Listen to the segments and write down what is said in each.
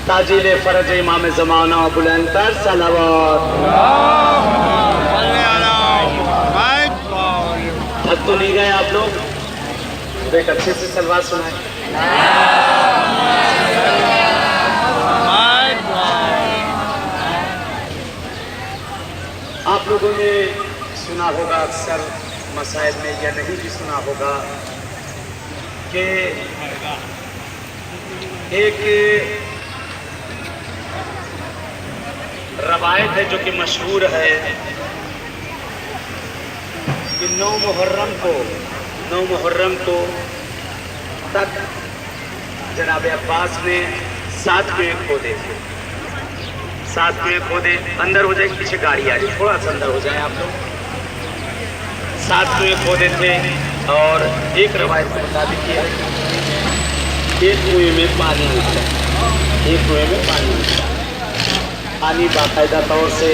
ताजिल फरज इमाम ज़माना बुलंद तर सलावत। थक तो नहीं गए आप लोग? तो एक अच्छे से सलवात सुनाए। आप लोगों ने सुना होगा अक्सर मसाइल में, या नहीं भी सुना होगा कि एक रवायत है जो कि मशहूर है कि 9 मुहर्रम को तक जनाब अब्बास ने 7 कुएं खोदे थे। 7 कुएं खोदे, अंदर हो जाए, पीछे गाड़ी आ जाए, थोड़ा सा अंदर हो जाए आप लोग। 7 कुएं खोदे थे और एक रवायत के मुताबिक ये है, एक कुएं में पानी निकला, एक कुएं में पानी निकला, पानी बाकायदा तौर से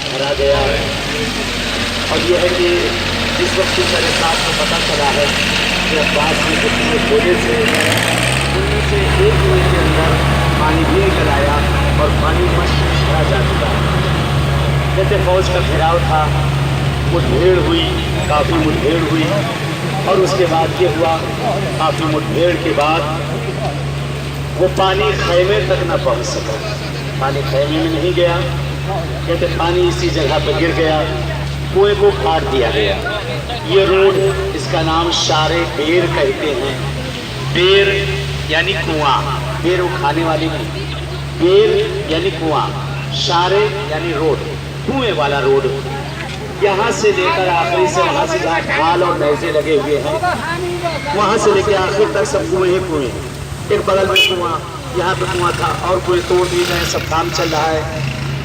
भरा गया। और यह है कि जिस वक्त की साथ को पता चला है कि अब्बास ने जो कुएं खोदे थे उनमें से एक कुएं के अंदर पानी भी निकल आया और पानी मस्त भरा जा चुका है। जैसे फौज का घेराव था, मुठभेड़ हुई, काफ़ी मुठभेड़ हुई, और उसके बाद ये हुआ, काफ़ी मुठभेड़ के बाद वो पानी खैमे तक न पहुंच सका। पानी खैमे में नहीं गया, कहते पानी इसी जगह पर गिर गया, कुएं को काट दिया गया। ये रोड, इसका नाम शारे बेर कहते हैं। बेर यानी कुआं, बेर वो खाने वाली नहीं, बेर यानी कुआं, शारे यानी रोड, कुएं वाला रोड। यहाँ से लेकर आखिरी से वहाँ से जहाँ ढाल और नैज़े लगे हुए हैं, वहाँ से लेकर आखिर तक सब कुएं ही कुएं। एक बगल में कुआं, यहाँ पे कुआं था, और कुएं तोड़ दिए गए, सब काम चल रहा है।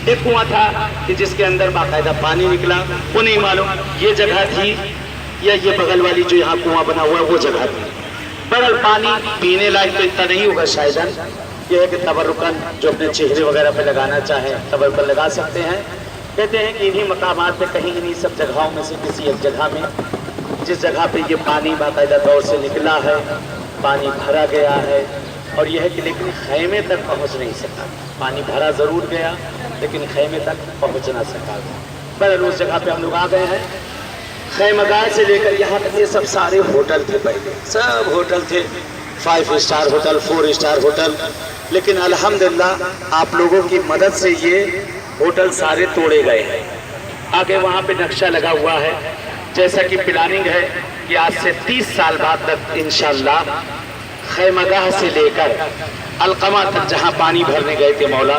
एक कुआं था कि जिसके अंदर बाकायदा पानी निकला, वो नहीं मालूम ये जगह थी या ये बगल वाली जो यहाँ कुआं बना हुआ है वो जगह थी। बगल पानी पीने लायक तो इतना नहीं होगा शायद, ये है कि तबरुकन जो अपने चेहरे वगैरह पे लगाना चाहे तबरुकन लगा सकते हैं। कहते हैं कि इन्हीं मकामात पे कहीं इन्हीं सब जगहों में से किसी एक जगह में, जिस जगह पे ये पानी बाकायदा तौर से निकला है, पानी भरा गया है, और यह है कि लेकिन खैमे तक पहुंच नहीं सका। पानी भरा ज़रूर गया लेकिन खैमे तक पहुंच ना सका। पर उस जगह पे हम लोग आ गए हैं। खैमगाह से लेकर यहाँ तक ये सब सारे होटल थे, पहले सब होटल थे, 5 स्टार होटल, 4 स्टार होटल, लेकिन अल्हम्दुलिल्लाह आप लोगों की मदद से ये होटल सारे तोड़े गए हैं। आगे वहाँ पे नक्शा लगा हुआ है, जैसा कि प्लानिंग है कि आज से 30 साल बाद तक इंशाअल्लाह खैमगाह से लेकर अलकमा तक जहाँ पानी भरने गए थे मौला,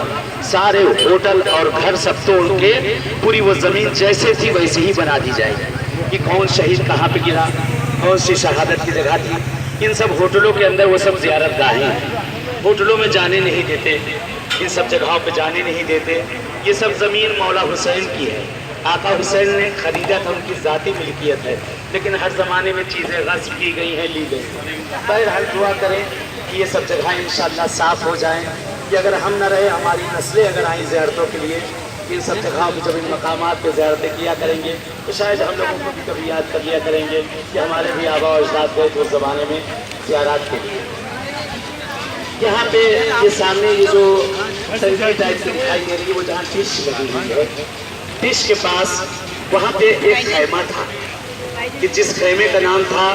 सारे होटल और घर सब तोड़ के पूरी वो ज़मीन जैसे थी वैसे ही बना दी जाएगी। कि कौन शहीद कहाँ पे गिरा, कौन सी शहादत की जगह थी, इन सब होटलों के अंदर वो सब ज़ियारत गाहें हैं। होटलों में जाने नहीं देते, इन सब जगहों पे जाने नहीं देते। ये सब ज़मीन मौला हुसैन की है, आका हुसैन ने खरीदा था, उनकी ज़ाती मिल्कियत है, लेकिन हर ज़माने में चीज़ें गस्ब की गई हैं, ली गई। बहरहाल दुआ करें कि ये सब जगह इंशाअल्लाह साफ़ हो जाएं, कि अगर हम न रहे, हमारी नस्लें अगर आईं ज़ियारतों के लिए, इन सब जगहों पर जब इन मकामात पर ज़ियारतें किया करेंगे तो शायद हम लोगों को भी कभी याद कर लिया करेंगे कि हमारे भी आबा और अजदाद गए थे उस ज़माने में ज़ियारत के लिए। यहाँ पे ये सामने ये जो टंकी टाइप से दिखाई दे रही है, वो जहाँ डिश लगी हुई है, डिश के पास वहाँ पे एक खैमा था कि जिस खैमे का नाम था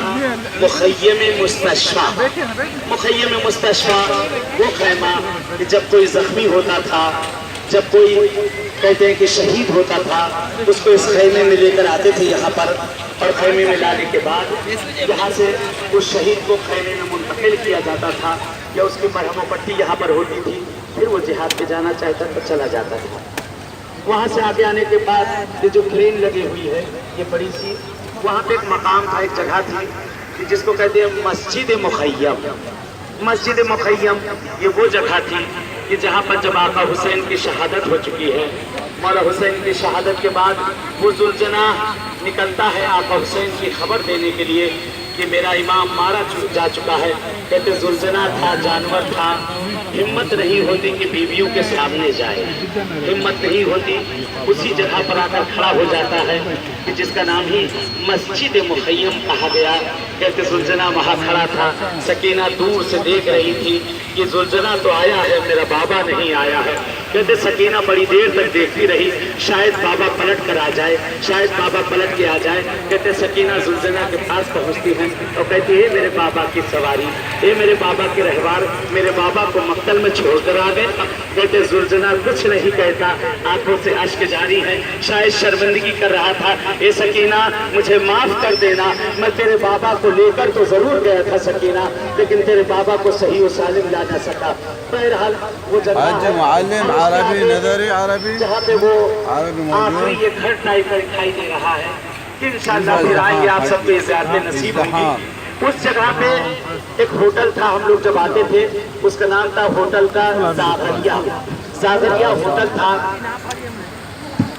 मुखय्यम मुस्तशफा। मुखय्यम मुस्तशफा वो खैमा कि जब कोई ज़ख्मी होता था, जब कोई कहते हैं कि शहीद होता था, उसको इस खैमे में लेकर आते थे यहाँ पर, और खैमे में लाने के बाद यहाँ से उस शहीद को खैमे में मुंतकिल किया जाता था, या उसकी मरहम पट्टी यहाँ पर होती थी, फिर वो जिहाद पे जाना चाहता तो चला जाता था। वहाँ से आगे आने के बाद ये जो क्रेन लगी हुई है ये बड़ी सी, वहाँ पे एक मकाम था, एक जगह थी जिसको कहते हैं मस्जिद मुखय्यम। मस्जिद मुखय्यम ये वो जगह थी कि जहाँ पर जब आका हुसैन की शहादत हो चुकी है, मौला हुसैन की शहादत के बाद वो जुल्जनाह निकलता है आका हुसैन की खबर देने के लिए کہ میرا امام مارا جا چکا ہے. کہتے زلزلہ تھا، جانور تھا، ہمت نہیں ہوتی کہ بیویوں کے سامنے جائے، ہمت نہیں ہوتی، اسی جگہ پر آ کر کھڑا ہو جاتا ہے کہ جس کا نام ہی مسجد مخیم کہا گیا. کہتے زلزلہ وہاں کھڑا تھا، سکینہ دور سے دیکھ رہی تھی کہ زلزلہ تو آیا ہے، میرا بابا نہیں آیا ہے. کہتے سکینہ بڑی دیر تک دیکھتی رہی، شاید بابا پلٹ کر آ جائے، شاید بابا پلٹ کے آ جائے. کہتے سکینہ زلزلہ کے پاس پہنچتی ہے اور کہتی ہے میرے بابا کی سواری، اے میرے بابا کے رہوار، میرے بابا کو مقتل میں چھوڑ کر آ گئے. کہتے زلزلہ کچھ نہیں کہتا، آنکھوں سے اشک جاری ہے، شاید شرمندگی کر رہا تھا. اے سکینہ مجھے معاف کر دینا، میں تیرے بابا کو لے کر تو ضرور گیا تھا سکینہ، لیکن تیرے بابا کو صحیح و سالم لا نہ سکا. بہرحال وہ جگہ معلم عربی نظری عربی جہاں پہ وہ آخری یہ گھر ٹائپ کا دکھائی دے رہا ہے کہ انشاءاللہ پھر آئیں گے آپ سب کو زیارتیں نصیب ہوں گی. اس جگہ پہ ایک ہوٹل تھا، ہم لوگ جب آتے تھے اس کا نام تھا ہوٹل کا زاغریہ ہوٹل تھا،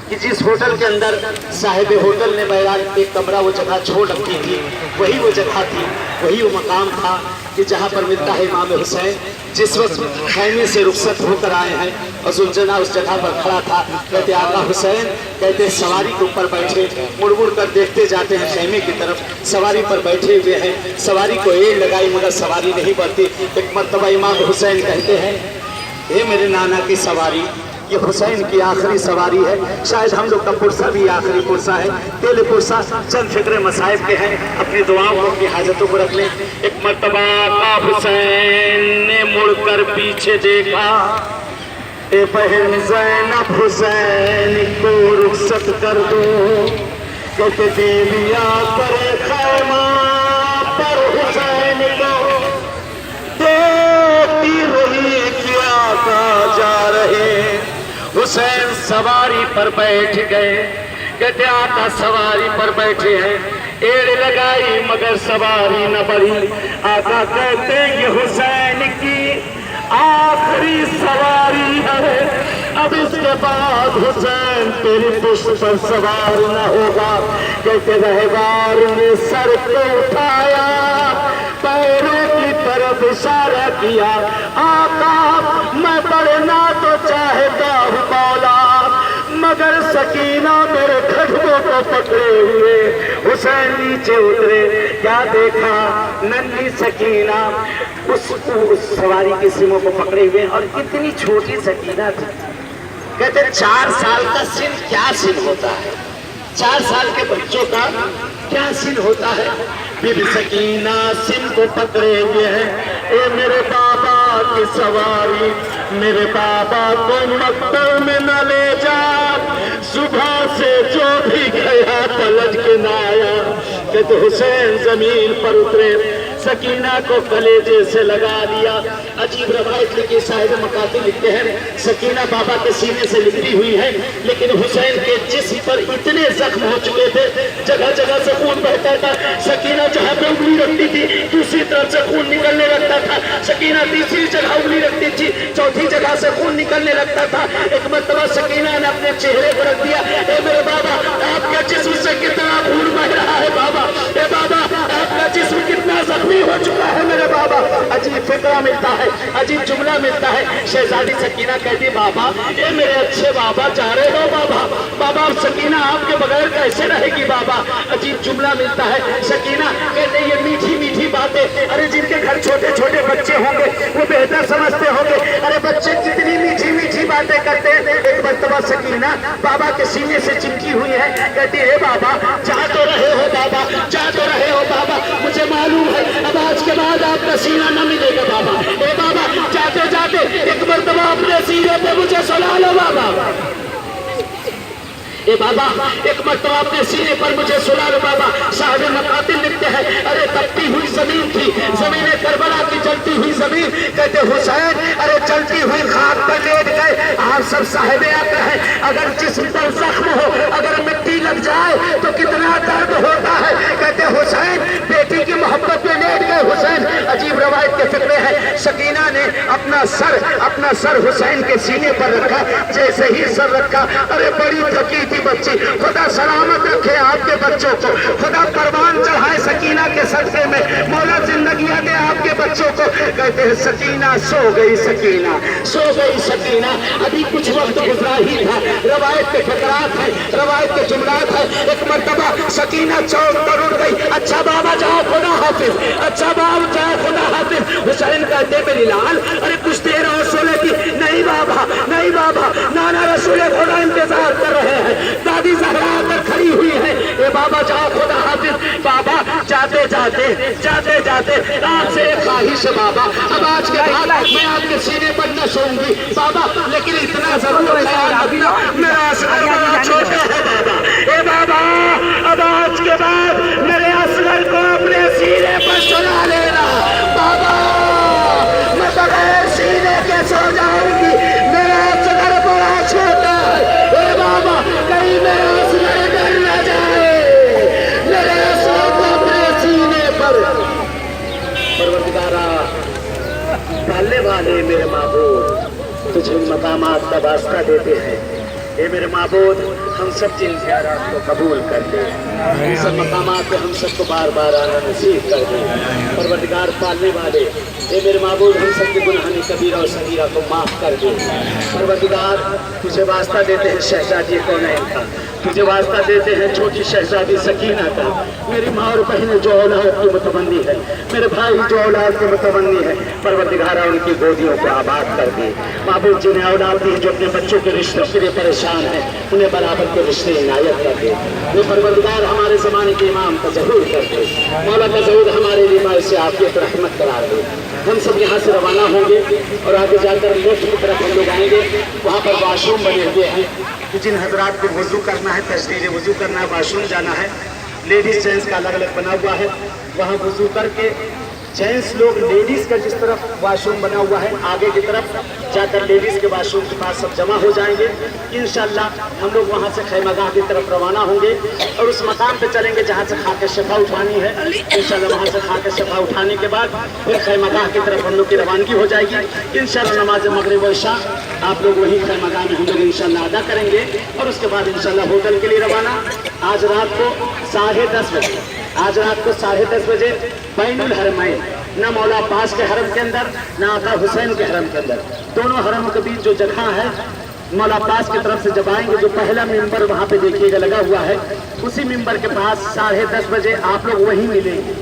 کہ جس ہوٹل کے اندر صاحب ہوٹل نے بہرحال ایک کمرہ وہ جگہ چھوڑ رکھی تھی. وہی وہ جگہ تھی، وہی وہ مقام تھا کہ جہاں پر ملتا ہے امام حسین. جس وقت خیمے سے رخصت ہو کر آئے ہیں اور زلزلہ اس جگہ پر کھڑا تھا. کہتے آقا حسین، کہتے سواری کے اوپر بیٹھے، مڑ مڑ کر دیکھتے جاتے ہیں خیمے کی طرف، سواری پر بیٹھے ہوئے ہیں. سواری کو ایڑ لگائی مگر سواری نہیں بڑھتی. ایک مرتبہ امام حسین کہتے ہیں اے میرے نانا کی سواری، یہ حسین کی آخری سواری ہے، شاید ہم لوگ کا پرسہ بھی آخری پرسہ ہے. تیل پرسہ چند فکر مصائب کے ہیں، اپنی دعاؤں کو اپنی حاجتوں کو رکھ لیں. ایک مرتبہ آقا حسین نے مڑ کر پیچھے دیکھا، اے بہن زینب حسین کو رخصت کر دو. کہتے دیویا کرے خیمہ پر حسین کو، دیکھتی رہی کیا آقا جا رہے. حسین سواری پر بیٹھ گئے. کہتے آقا سواری پر بیٹھے ہیں، ایڑ لگائی مگر سواری نہ بڑھی. آقا کہتے یہ حسین کی آخری سواری ہے، اب اس کے بعد حسین تیری پشت پر سوار نہ ہوگا. کہتے رہبار نے سر کو اٹھایا، پیروں کی طرف اشارہ کیا. آقا میں بڑھنا تو چاہتا ہوں مولا، مگر سکینہ میرے کھٹبوں کو پکڑے ہوئے. حسین نیچے اترے، کیا دیکھا ننھی سکینہ اس سواری کی سیموں کو پکڑے ہوئے، اور اتنی چھوٹی سکینہ تھی. کہتے 4 سال کا سن کیا سن ہوتا ہے، 4 سال کے بچوں کا کیا سن ہوتا ہے. بی بی سکینہ سن کو پکڑے ہوئے ہیں، اے میرے بابا کی سواری، میرے بابا کو مقبر میں نہ لے جا، صبح سے جو بھی گیا پلٹ کے نہ آیا. کہتے حسین زمین پر اترے، سکینہ کو کلیجے سے لگا لیا. عجیب روایت لکھی، صاحب مقاصد لکھتے ہیں سکینہ بابا کے سینے سے لپٹی ہوئی ہے، لیکن حسین کے جسم پر اتنے زخم ہو چکے تھے، جگہ جگہ سے خون بہتا تھا. سکینہ جہاں پہ انگلی رکھتی تھی دوسری طرف سے خون نکلنے لگتا تھا. سکینہ تیسری جگہ انگلی رکھتی تھی، چوتھی جگہ سے خون نکلنے لگتا تھا. ایک مرتبہ سکینہ نے اپنے چہرے کو رکھ دیا، اے میرے بابا آپ کے جسم سے کتنا خون بہ رہا ہے بابا، اے بابا آپ کا جسم کتنا زخمی ہو چکا ہے میرے بابا. عجیب فکرہ ملتا ہے، عجیب جملہ ملتا ہے. شہزادی سکینہ کہتی بابا اے میرے اچھے بابا جا رہے ہو بابا، بابا سکینہ آپ کے بغیر کیسے رہے گی بابا. عجیب جملہ ملتا ہے. سکینہ کہتے یہ میٹھی میٹھی باتیں، ارے جن کے گھر چھوٹے چھوٹے بچے ہوں گے وہ بہتر سمجھتے ہوں گے، ارے بچے کتنی میٹھی میٹھی باتیں کرتے ہیں. ایک مرتبہ سکینہ بابا کے سینے سے چمکی ہوئی ہے، کہتی ہے بابا جا تو رہے ہو بابا، جا تو رہے ہو بابا، مجھے معلوم ہے اب آج کے بعد آپ کا سینہ نہ ملے گا بابا. اے بابا جاتے جاتے ایک مرتبہ اپنے سینے پہ مجھے سلا لو بابا. اے بابا ایک مرتبہ اپنے سینے پر مجھے سلا لو بابا. صاحب مقاتل لکھتے ہیں ارے تپتی ہوئی زمین تھی، زمین کربلا کی جلتی ہوئی زمین. کہتے حسین ارے جلتی ہوئی خاک پر لیٹ گئے. آپ سب صاحب آقا ہیں، اگر جسم پر زخم ہو، اگر مٹی لگ جائے تو کتنا درد ہوتا ہے. کہتے حسین بیٹی کی محبت میں لیٹ گئے. حسین عجیب روایت کے فکرے ہیں. हैं सकीना ने अपना सर हुसैन के सीने पर रखा। जैसे ही सर रखा, अरे बड़ी थकी थी बच्ची, खुदा सलामत रखे आपके बच्चों को, खुदा परवान चढ़ाए सकीना के सदक़े में, मौला जिंदगियां दे आपके बच्चों को। कहते हैं सकीना सो गई, सकीना सो गई, सकीना अभी कुछ वक्त गुजरा ही था। रवायत के फकरात है, रवायत के जुमलात है। एक मर्तबा सकीना चौक पर उठ गई, अच्छा बाबा जाओ खुदा हाफिज, अच्छा बाबा जाओ खुदा हाफिज। हुसैन कहते मेरी लाल अरे कुछ देर और सो लेती। नहीं बाबा, नहीं बाबा, नाना रसूल खुदा इंतजार कर रहे हैं, दादी ज़हरा पर खड़ी हुई है। ए बाबा जाओ खुदा हाफिज। बाबा जाते जाते जाते जाते आपसे एक ख्वाहिश है बाबा, अब आज के बाद मैं आपके सीने पर न सोऊंगी बाबा, लेकिन इतना जरूर ख्याल रखना मेरा असगर बड़ा छोटा है बाबा। ए बाबा अब आज के बाद मेरे असगर को अपने सीने पर सुला लेना बाबा, मैं बगैर सीने के सो जाऊंगी, मेरा असगर बड़ा छोटा है। ए बाबा कहीं मेरा असगर डर न जाए, मेरे असगर को अपने सीने पर। परवरदिगारा पालने वाले मेरे महबूब तुझे मकामात का वास्ता देते हैं। ए मेरे महबूब हम सब जिन ज़ियारत को कबूल कर दे, इन सब मकामात पे हम सबको बार बार आना नसीब कर दे। परवरदिगार पालने वाले ए मेरे महबूब हम सबके गुनाह कबीरा और सगीरा को माफ़ कर दे। परवरदिगार तुझे वास्ता देते हैं शहजादी कौनैन का, तुझे वास्ता देते हैं छोटी शहजादी सकीना का। मेरी माँ और बहनें जो औलाद की मुतमन्नी है, मेरे भाई जो औलाद की मुतमन्नी है, परवरदिगारा उनकी गोदियों को आबाद कर दे। महबूब जिन्हें औलाद दी जो अपने बच्चों के रिश्तों के लिए परेशान है, उन्हें बराबर के रिश्ते इनायत कर दे। वो परवरदिगार हमारे ज़माने के इमाम का ज़हूर कर दे, मौला का ज़हूर हमारे लिए बाइस आफियत रहमत करार दे। हम सब यहाँ से रवाना होंगे और आगे जाकर लेफ्ट की तरफ हम लोग आएंगे, वहाँ पर वाशरूम बने हुए हैं। जिन हजरात को वजू करना है, तशरीर वजू करना है, वाशरूम जाना है, लेडीज जेंट्स का अलग अलग बना हुआ है, वहाँ वजू करके जेंट्स लोग लेडीज का जिस तरफ वाशरूम बना हुआ है आगे की तरफ जाकर लेडीज के वाशरूम के पास सब जमा हो जाएंगे। इंशाल्लाह हम लोग वहाँ से खैमगाह की तरफ रवाना होंगे और उस मकाम पे चलेंगे जहाँ से खाके शफा उठानी है। इंशाल्लाह वहाँ से खाके शफा उठाने के बाद फिर खैमगाह की तरफ हम लोग की रवानगी हो जाएगी। इंशाल्लाह नमाज मगरिब व इशा आप लोग वहीं खैमगाह में हम लोग इंशाल्लाह अदा करेंगे और उसके बाद इंशाल्लाह होटल के लिए रवाना। आज रात को 10:30 बजे, आज रात को 10:30 बजे बैनुल हरमैन, न मौला अब्बास के हरम के अंदर न आका हुसैन के हरम के अंदर, दोनों हरमों के बीच जो जगह है मौला अब्बास की तरफ से जब आएंगे, जो पहला मिंबर वहाँ पे देखिएगा लगा हुआ है, उसी मिंबर के पास 10:30 बजे आप लोग वहीं मिलेंगे।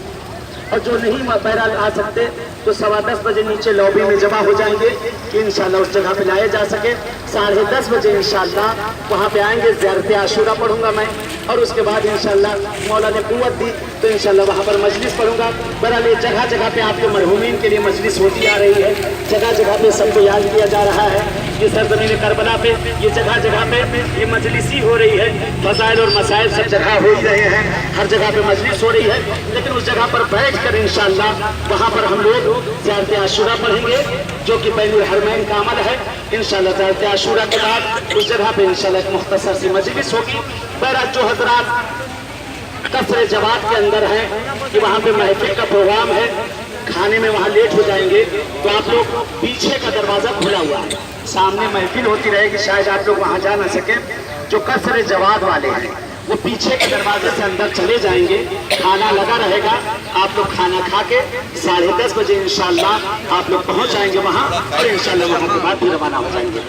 और जो नहीं बहरहाल आ सकते तो 10:15 बजे नीचे लॉबी में जमा हो जाएंगे कि इंशाल्लाह उस जगह पे लाया जा सके। 10:30 बजे इंशाल्लाह वहाँ पे आएंगे, ज़ियारत आशूरा पढ़ूंगा मैं और उसके बाद इंशाल्लाह मौला ने कुव्वत दी तो इंशाल्लाह वहाँ पर मजलिस पढ़ूंगा। बहरहाल जगह जगह पे आपके मरहूमीन के लिए मजलिस होती आ रही है, जगह जगह पे सबको याद किया जा रहा है। ये सरजमीन करबला पे ये जगह जगह पे ये मजलिसी हो रही है, फज़ाइल और मसाइल सब जगह हो ही रहे हैं, हर जगह पे मजलिस हो रही है। लेकिन उस जगह पर बैठ कर इंशाल्लाह वहाँ पर हम लोग ज़ियारत आशूरा पढ़ेंगे जो कि बैनुल हरमैन का अमल है। इंशाल्लाह ज़ियारत आशूरा के बाद उस जगह पे इंशाल्लाह एक मुख्तसर सी मजलिस होगी। बहरहाल जो हजरात कसरे जवाब के अंदर है कि वहाँ पे महफिल का प्रोग्राम है, खाने में वहाँ लेट हो जाएंगे तो आप लोग पीछे का दरवाज़ा खुला हुआ है, सामने महफिल होती रहेगी, शायद आप लोग वहाँ जा ना सके। जो कसरे जवाब वाले हैं वो पीछे के दरवाजे से अंदर चले जाएंगे, खाना लगा रहेगा, आप लोग खाना खा के 10:30 बजे इंशाल्लाह आप लोग पहुँच जाएंगे वहाँ और इंशाल्लाह वहाँ के बाद भी रवाना हो जाएंगे।